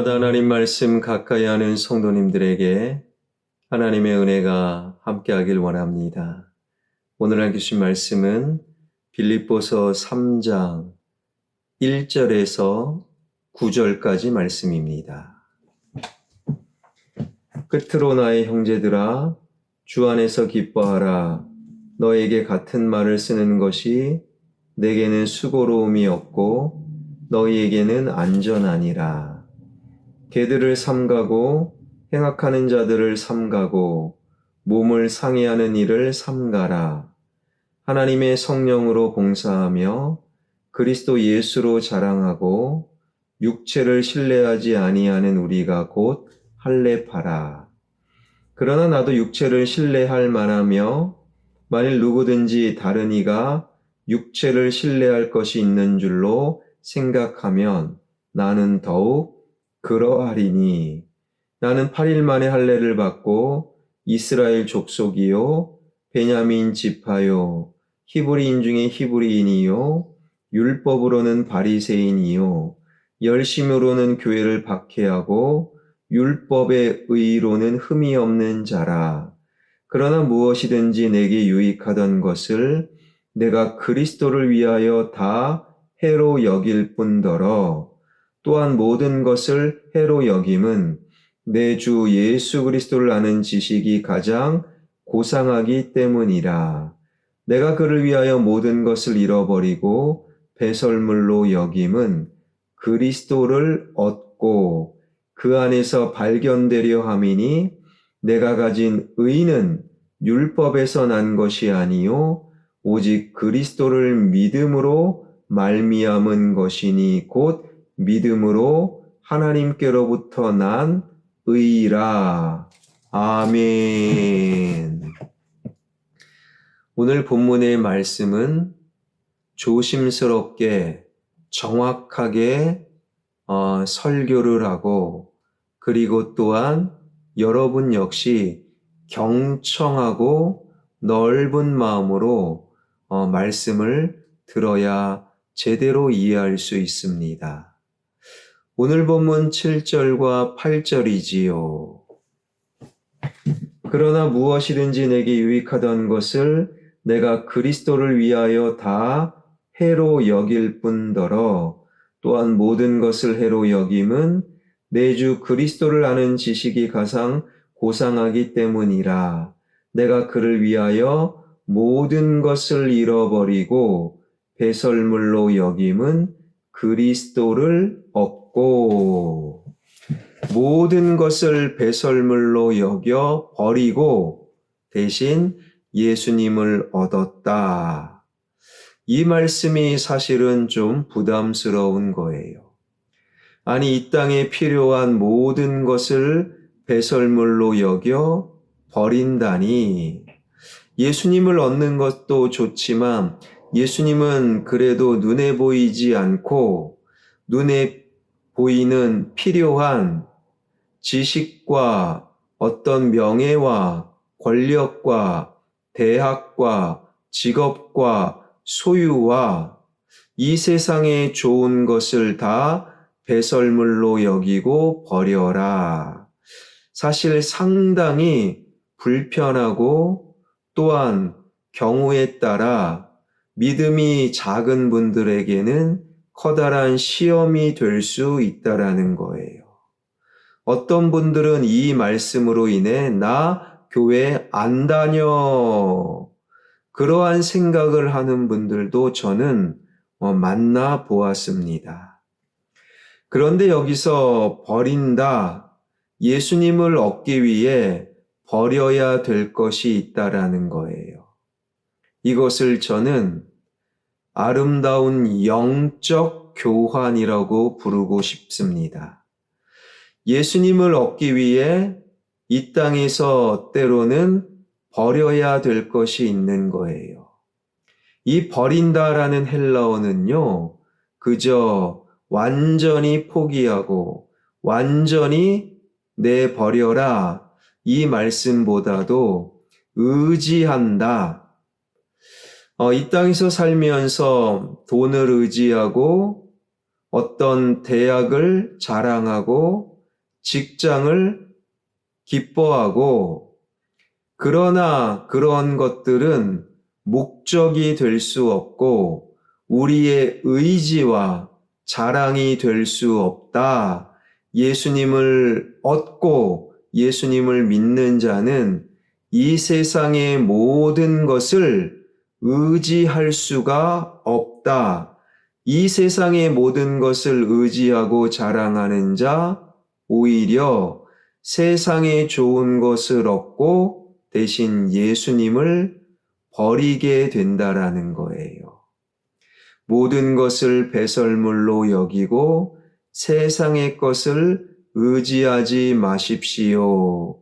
날마다 하나님 말씀 가까이 하는 성도님들에게 하나님의 은혜가 함께하길 원합니다. 오늘 읽으신 말씀은 빌립보서 3장 1절에서 9절까지 말씀입니다. 끝으로 나의 형제들아, 주 안에서 기뻐하라. 너에게 같은 말을 쓰는 것이 내게는 수고로움이 없고 너희에게는 안전하니라. 개들을 삼가고 행악하는 자들을 삼가고 몸을 상해하는 일을 삼가라. 하나님의 성령으로 봉사하며 그리스도 예수로 자랑하고 육체를 신뢰하지 아니하는 우리가 곧 할례파라. 그러나 나도 육체를 신뢰할 만하며 만일 누구든지 다른 이가 육체를 신뢰할 것이 있는 줄로 생각하면 나는 더욱 그러하리니 나는 8일 만에 할례를 받고 이스라엘 족속이요 베냐민 지파요 히브리인 중에 히브리인이요 율법으로는 바리새인이요 열심으로는 교회를 박해하고 율법의 의로는 흠이 없는 자라. 그러나 무엇이든지 내게 유익하던 것을 내가 그리스도를 위하여 다 해로 여길 뿐더러 또한 모든 것을 해로 여김은 내 주 예수 그리스도를 아는 지식이 가장 고상하기 때문이라. 내가 그를 위하여 모든 것을 잃어버리고 배설물로 여김은 그리스도를 얻고 그 안에서 발견되려 함이니 내가 가진 의는 율법에서 난 것이 아니요 오직 그리스도를 믿음으로 말미암은 것이니 곧 믿음으로 하나님께로부터 난 의라. 아멘. 오늘 본문의 말씀은 조심스럽게 정확하게 설교를 하고 그리고 또한 여러분 역시 경청하고 넓은 마음으로 말씀을 들어야 제대로 이해할 수 있습니다. 오늘 본문 7절과 8절이지요. 그러나 무엇이든지 내게 유익하던 것을 내가 그리스도를 위하여 다 해로 여길 뿐더러 또한 모든 것을 해로 여김은 내 주 그리스도를 아는 지식이 가장 고상하기 때문이라. 내가 그를 위하여 모든 것을 잃어버리고 배설물로 여김은 그리스도를 얻고 모든 것을 배설물로 여겨 버리고 대신 예수님을 얻었다. 이 말씀이 사실은 좀 부담스러운 거예요. 아니, 이 땅에 필요한 모든 것을 배설물로 여겨 버린다니. 예수님을 얻는 것도 좋지만 예수님은 그래도 눈에 보이지 않고 눈에 보이는 필요한 지식과 어떤 명예와 권력과 대학과 직업과 소유와 이 세상에 좋은 것을 다 배설물로 여기고 버려라. 사실 상당히 불편하고 또한 경우에 따라 믿음이 작은 분들에게는 커다란 시험이 될 수 있다라는 거예요. 어떤 분들은 이 말씀으로 인해 나 교회 안 다녀. 그러한 생각을 하는 분들도 저는 만나 보았습니다. 그런데 여기서 버린다, 예수님을 얻기 위해 버려야 될 것이 있다라는 거예요. 이것을 저는 아름다운 영적 교환이라고 부르고 싶습니다. 예수님을 얻기 위해 이 땅에서 때로는 버려야 될 것이 있는 거예요. 이 버린다라는 헬라어는요, 그저 완전히 포기하고 완전히 내버려라 이 말씀보다도 의지한다. 이 땅에서 살면서 돈을 의지하고 어떤 대학을 자랑하고 직장을 기뻐하고, 그러나 그런 것들은 목적이 될 수 없고 우리의 의지와 자랑이 될 수 없다. 예수님을 얻고 예수님을 믿는 자는 이 세상의 모든 것을 의지할 수가 없다. 이 세상의 모든 것을 의지하고 자랑하는 자, 오히려 세상에 좋은 것을 얻고 대신 예수님을 버리게 된다라는 거예요. 모든 것을 배설물로 여기고 세상의 것을 의지하지 마십시오.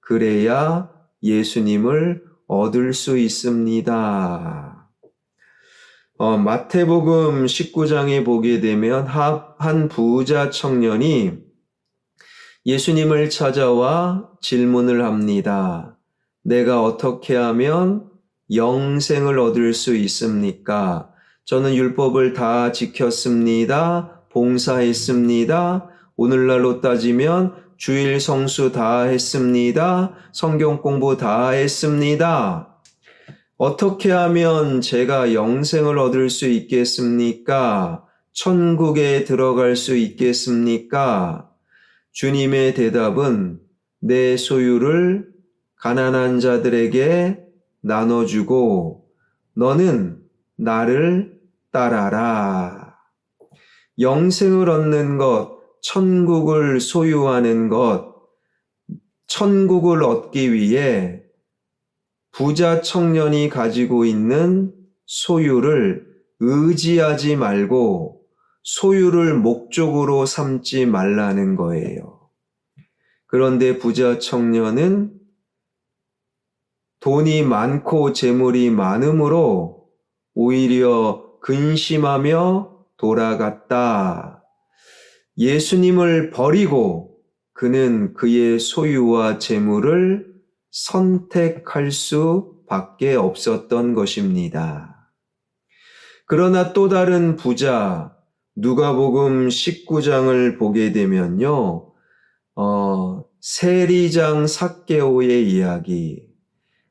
그래야 예수님을 얻을 수 있습니다. 마태복음 19장에 보게 되면 한 부자 청년이 예수님을 찾아와 질문을 합니다. 내가 어떻게 하면 영생을 얻을 수 있습니까? 저는 율법을 다 지켰습니다. 봉사했습니다. 오늘날로 따지면 주일 성수 다 했습니다. 성경 공부 다 했습니다. 어떻게 하면 제가 영생을 얻을 수 있겠습니까? 천국에 들어갈 수 있겠습니까? 주님의 대답은 내 소유를 가난한 자들에게 나눠주고 너는 나를 따라라. 영생을 얻는 것, 천국을 소유하는 것, 천국을 얻기 위해 부자 청년이 가지고 있는 소유를 의지하지 말고 소유를 목적으로 삼지 말라는 거예요. 그런데 부자 청년은 돈이 많고 재물이 많음으로 오히려 근심하며 돌아갔다. 예수님을 버리고 그는 그의 소유와 재물을 선택할 수밖에 없었던 것입니다. 그러나 또 다른 부자, 누가복음 19장을 보게 되면요, 세리장 삭개오의 이야기.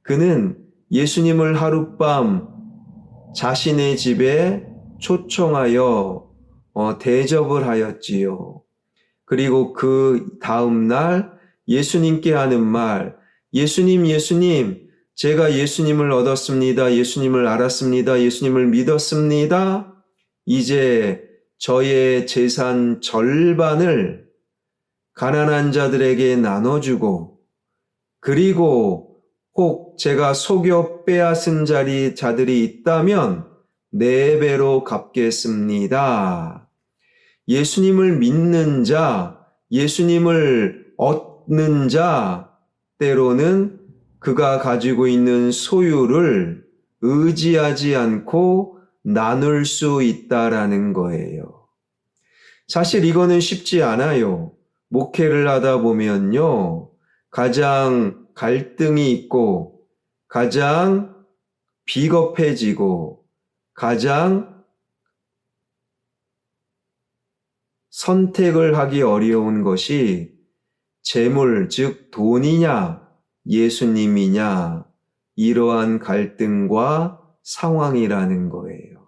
그는 예수님을 하룻밤 자신의 집에 초청하여 대접을 하였지요. 그리고 그 다음 날 예수님께 하는 말, 예수님, 제가 예수님을 얻었습니다. 예수님을 알았습니다. 예수님을 믿었습니다. 이제 저의 재산 절반을 가난한 자들에게 나눠주고, 그리고 혹 제가 속여 빼앗은 자들이 있다면 4배로 갚겠습니다. 예수님을 믿는 자, 예수님을 얻는 자, 때로는 그가 가지고 있는 소유를 의지하지 않고 나눌 수 있다라는 거예요. 사실 이거는 쉽지 않아요. 목회를 하다 보면요, 가장 갈등이 있고, 가장 비겁해지고, 가장 선택을 하기 어려운 것이 재물, 즉 돈이냐, 예수님이냐, 이러한 갈등과 상황이라는 거예요.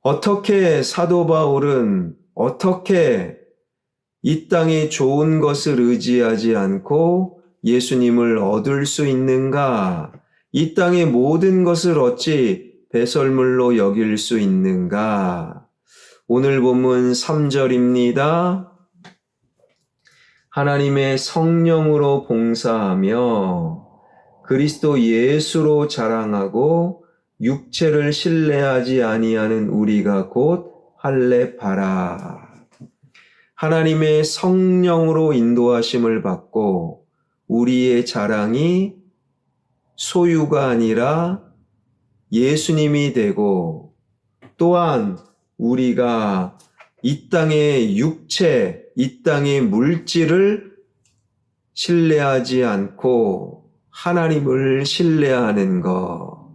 어떻게 사도 바울은 어떻게 이 땅의 좋은 것을 의지하지 않고 예수님을 얻을 수 있는가? 이 땅의 모든 것을 어찌 배설물로 여길 수 있는가? 오늘 본문 3절입니다. 하나님의 성령으로 봉사하며 그리스도 예수로 자랑하고 육체를 신뢰하지 아니하는 우리가 곧 할례바라. 하나님의 성령으로 인도하심을 받고 우리의 자랑이 소유가 아니라 예수님이 되고, 또한 우리가 이 땅의 육체, 이 땅의 물질을 신뢰하지 않고 하나님을 신뢰하는 것.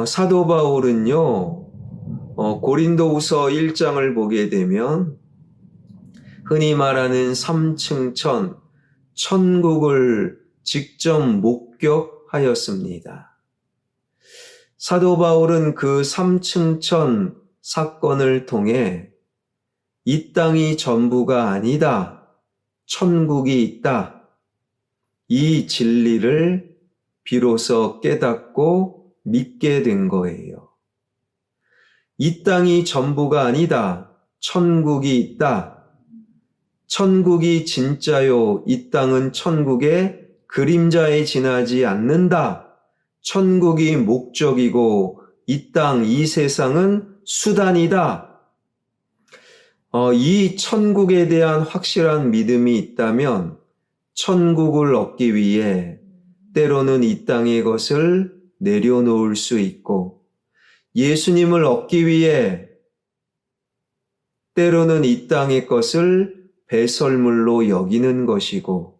사도 바울은요, 고린도후서 1장을 보게 되면 흔히 말하는 삼층천, 천국을 직접 목격하였습니다. 사도 바울은 그 삼층천 사건을 통해 이 땅이 전부가 아니다, 천국이 있다, 이 진리를 비로소 깨닫고 믿게 된 거예요. 이 땅이 전부가 아니다, 천국이 있다. 천국이 진짜요, 이 땅은 천국의 그림자에 지나지 않는다. 천국이 목적이고 이 땅, 이 세상은 수단이다. 이 천국에 대한 확실한 믿음이 있다면 천국을 얻기 위해 때로는 이 땅의 것을 내려놓을 수 있고, 예수님을 얻기 위해 때로는 이 땅의 것을 배설물로 여기는 것이고,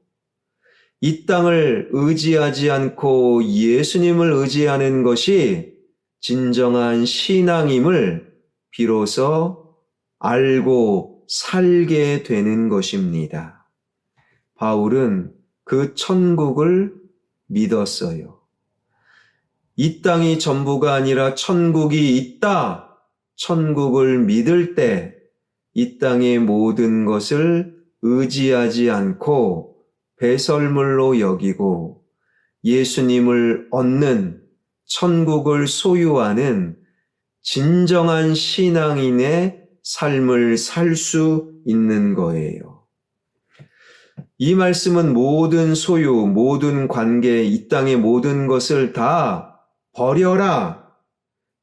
이 땅을 의지하지 않고 예수님을 의지하는 것이 진정한 신앙임을 비로소 알고 살게 되는 것입니다. 바울은 그 천국을 믿었어요. 이 땅이 전부가 아니라 천국이 있다. 천국을 믿을 때 이 땅의 모든 것을 의지하지 않고 배설물로 여기고 예수님을 얻는, 천국을 소유하는 진정한 신앙인의 삶을 살 수 있는 거예요. 이 말씀은 모든 소유, 모든 관계, 이 땅의 모든 것을 다 버려라,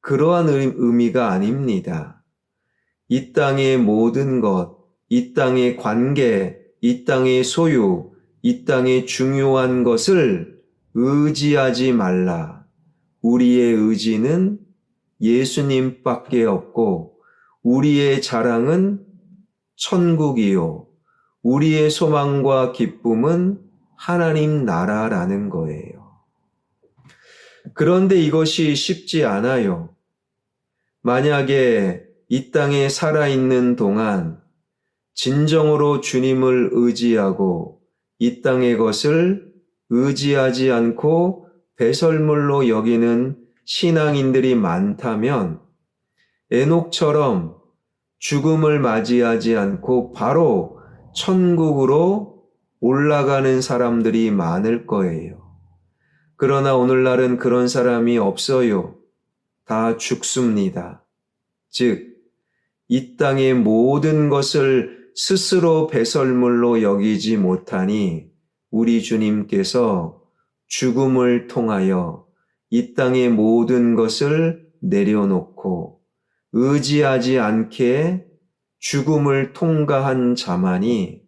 그러한 의미가 아닙니다. 이 땅의 모든 것, 이 땅의 관계, 이 땅의 소유, 이 땅의 중요한 것을 의지하지 말라. 우리의 의지는 예수님밖에 없고 우리의 자랑은 천국이요, 우리의 소망과 기쁨은 하나님 나라라는 거예요. 그런데 이것이 쉽지 않아요. 만약에 이 땅에 살아있는 동안 진정으로 주님을 의지하고 이 땅의 것을 의지하지 않고 배설물로 여기는 신앙인들이 많다면 에녹처럼 죽음을 맞이하지 않고 바로 천국으로 올라가는 사람들이 많을 거예요. 그러나 오늘날은 그런 사람이 없어요. 다 죽습니다. 즉, 이 땅의 모든 것을 스스로 배설물로 여기지 못하니 우리 주님께서 죽음을 통하여 이 땅의 모든 것을 내려놓고 의지하지 않게 죽음을 통과한 자만이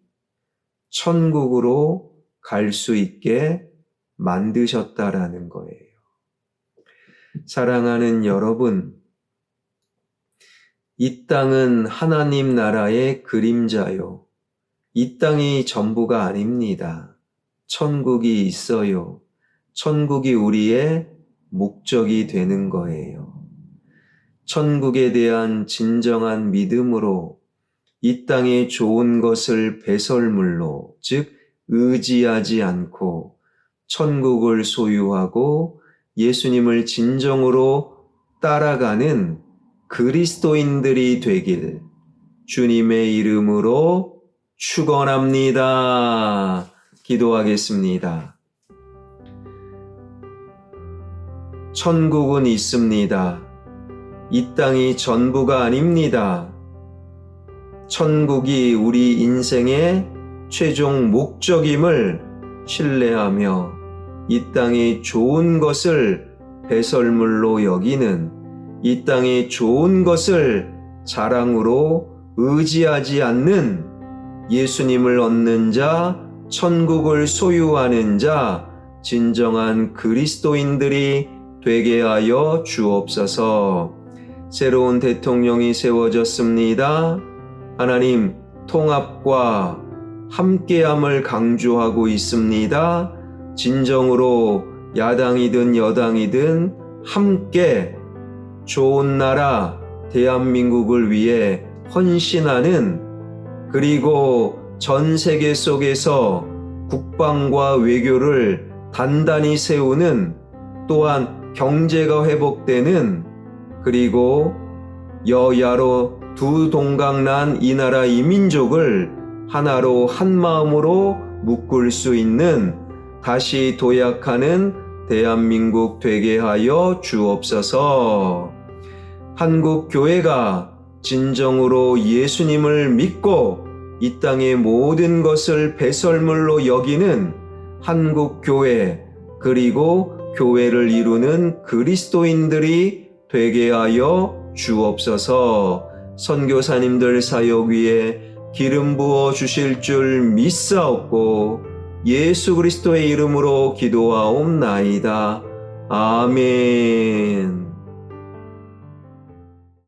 천국으로 갈 수 있게 만드셨다라는 거예요. 사랑하는 여러분, 이 땅은 하나님 나라의 그림자요. 이 땅이 전부가 아닙니다. 천국이 있어요. 천국이 우리의 목적이 되는 거예요. 천국에 대한 진정한 믿음으로 이 땅의 좋은 것을 배설물로, 즉 의지하지 않고 천국을 소유하고 예수님을 진정으로 따라가는 그리스도인들이 되길 주님의 이름으로 축원합니다. 기도하겠습니다. 천국은 있습니다. 이 땅이 전부가 아닙니다. 천국이 우리 인생의 최종 목적임을 신뢰하며 이 땅의 좋은 것을 배설물로 여기는, 이 땅의 좋은 것을 자랑으로 의지하지 않는 예수님을 얻는 자, 천국을 소유하는 자, 진정한 그리스도인들이 되게 하여 주옵소서. 새로운 대통령이 세워졌습니다. 하나님, 통합과 함께함을 강조하고 있습니다. 진정으로 야당이든 여당이든 함께 좋은 나라 대한민국을 위해 헌신하는 그리고 전 세계 속에서 국방과 외교를 단단히 세우는, 또한 경제가 회복되는, 그리고 여야로 두 동강난 이 나라 이 민족을 하나로 한 마음으로 묶을 수 있는 다시 도약하는 대한민국 되게 하여 주옵소서. 한국 교회가 진정으로 예수님을 믿고 이 땅의 모든 것을 배설물로 여기는 한국 교회, 그리고 교회를 이루는 그리스도인들이 되게 하여 주옵소서. 선교사님들 사역 위에 기름 부어 주실 줄 믿사옵고 예수 그리스도의 이름으로 기도하옵나이다. 아멘.